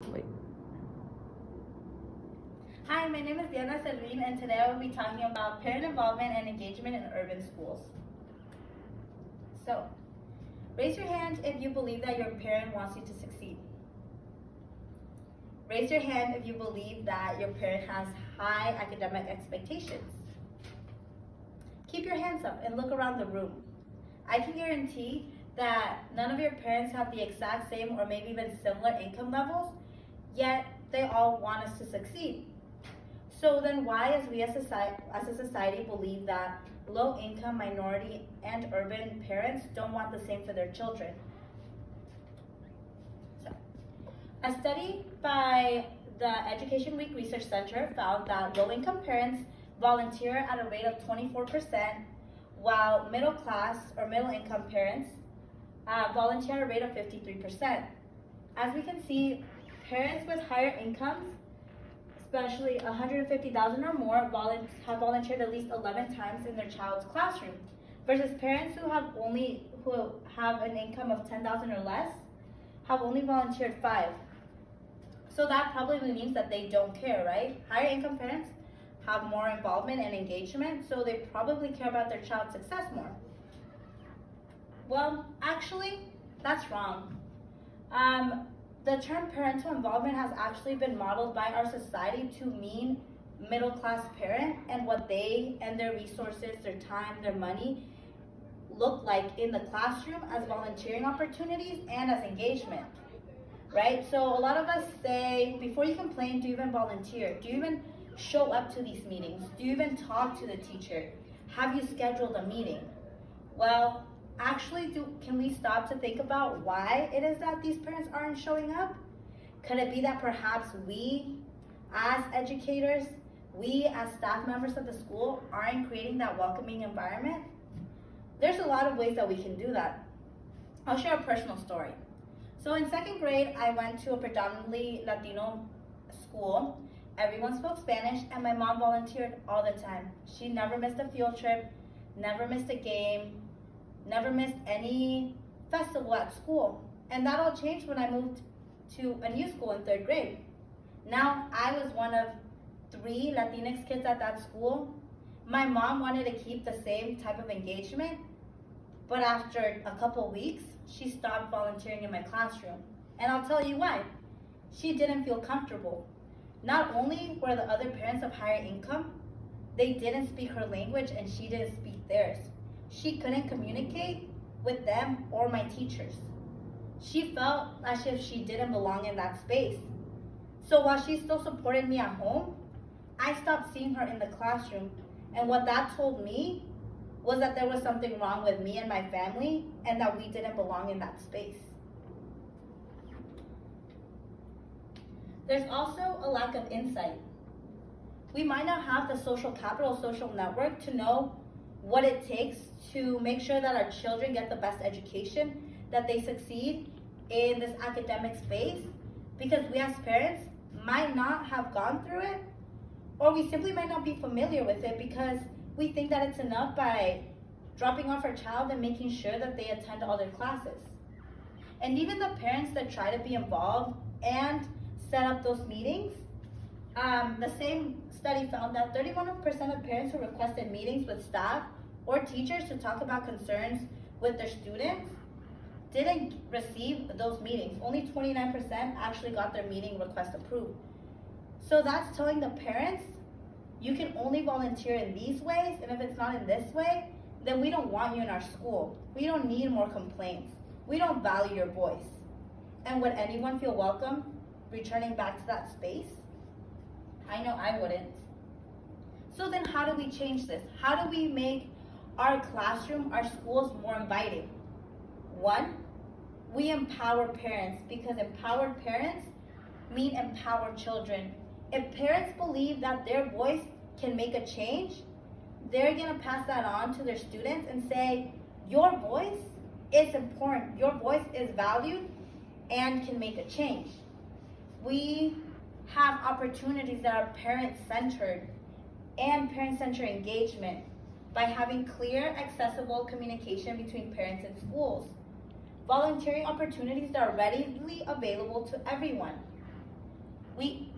Wait. Hi, my name is Diana Selvin, and today I will be talking about parent involvement and engagement in urban schools. So, raise your hand if you believe that your parent wants you to succeed. Raise your hand if you believe that your parent has high academic expectations. Keep your hands up and look around the room. I can guarantee that none of your parents have the exact same or maybe even similar income levels, yet they all want us to succeed. So then why, as a society, believe that low-income, minority, and urban parents don't want the same for their children? So, a study by the Education Week Research Center found that low-income parents volunteer at a rate of 24%, while middle-class or middle-income parents volunteer at a rate of 53%. As we can see, parents with higher incomes, especially 150,000 or more, have volunteered at least 11 times in their child's classroom, versus parents who have an income of 10,000 or less have only volunteered 5. So that probably means that they don't care, right? Higher income parents have more involvement and engagement, so they probably care about their child's success more. Well, actually, that's wrong. The term parental involvement has actually been modeled by our society to mean middle-class parent and what they and their resources, their time, their money look like in the classroom as volunteering opportunities and as engagement, right? So a lot of us say, before you complain, do you even volunteer? Do you even show up to these meetings? Do you even talk to the teacher? Have you scheduled a meeting? Well, actually, can we stop to think about why it is that these parents aren't showing up? Could it be that perhaps we, as educators, we as staff members of the school, aren't creating that welcoming environment? There's a lot of ways that we can do that. I'll share a personal story. So in 2nd grade, I went to a predominantly Latino school. Everyone spoke Spanish, and my mom volunteered all the time. She never missed a field trip, never missed a game, never missed any festival at school. And that all changed when I moved to a new school in 3rd grade. Now, I was one of 3 Latinx kids at that school. My mom wanted to keep the same type of engagement, but after a couple weeks, she stopped volunteering in my classroom. And I'll tell you why. She didn't feel comfortable. Not only were the other parents of higher income, they didn't speak her language and she didn't speak theirs. She couldn't communicate with them or my teachers. She felt as if she didn't belong in that space. So while she still supported me at home, I stopped seeing her in the classroom. And what that told me was that there was something wrong with me and my family and that we didn't belong in that space. There's also a lack of insight. We might not have the social capital, social network to know what it takes to make sure that our children get the best education, that they succeed in this academic space, because we as parents might not have gone through it, or we simply might not be familiar with it because we think that it's enough by dropping off our child and making sure that they attend all their classes. And even the parents that try to be involved and set up those meetings, the same study found that 31% of parents who requested meetings with staff or teachers to talk about concerns with their students didn't receive those meetings. Only 29% actually got their meeting request approved. So that's telling the parents, you can only volunteer in these ways, and if it's not in this way, then we don't want you in our school. We don't need more complaints. We don't value your voice. And would anyone feel welcome returning back to that space? I know I wouldn't. So then how do we change this? How do we make our classroom, our schools more inviting? 1, we empower parents, because empowered parents mean empowered children. If parents believe that their voice can make a change, they're gonna pass that on to their students and say, your voice is important, your voice is valued and can make a change. We have opportunities that are parent-centered and parent-centered engagement by having clear, accessible communication between parents and schools. Volunteering opportunities that are readily available to everyone. We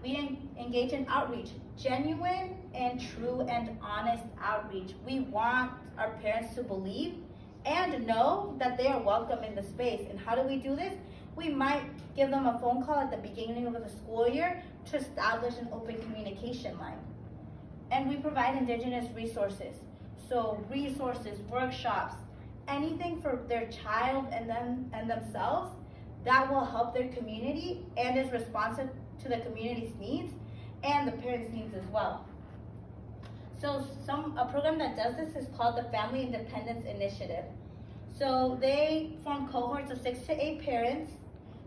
engage in outreach, genuine and true and honest outreach. We want our parents to believe and know that they are welcome in the space. And how do we do this? We might give them a phone call at the beginning of the school year to establish an open communication line. And we provide Indigenous resources. So resources, workshops, anything for their child and themselves that will help their community and is responsive to the community's needs and the parents' needs as well. So a program that does this is called the Family Independence Initiative. So they form cohorts of 6 to 8 parents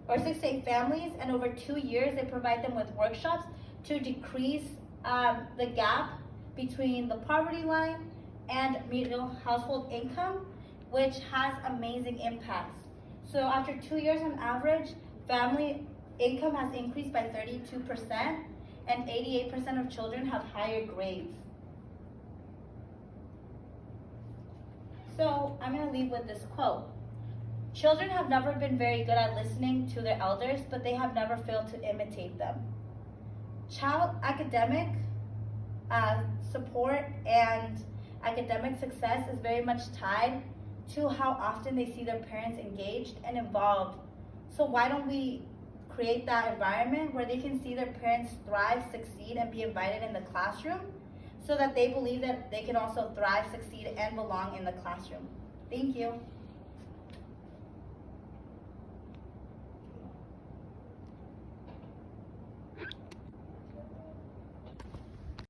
or 6 to 8 families, and over 2 years they provide them with workshops to decrease the gap between the poverty line and median household income, which has amazing impacts. So after 2 years on average, family income has increased by 32%, and 88% of children have higher grades. So I'm going to leave with this quote. Children have never been very good at listening to their elders, but they have never failed to imitate them. Child academic support and academic success is very much tied to how often they see their parents engaged and involved. So why don't we create that environment where they can see their parents thrive, succeed, and be invited in the classroom so that they believe that they can also thrive, succeed, and belong in the classroom. Thank you.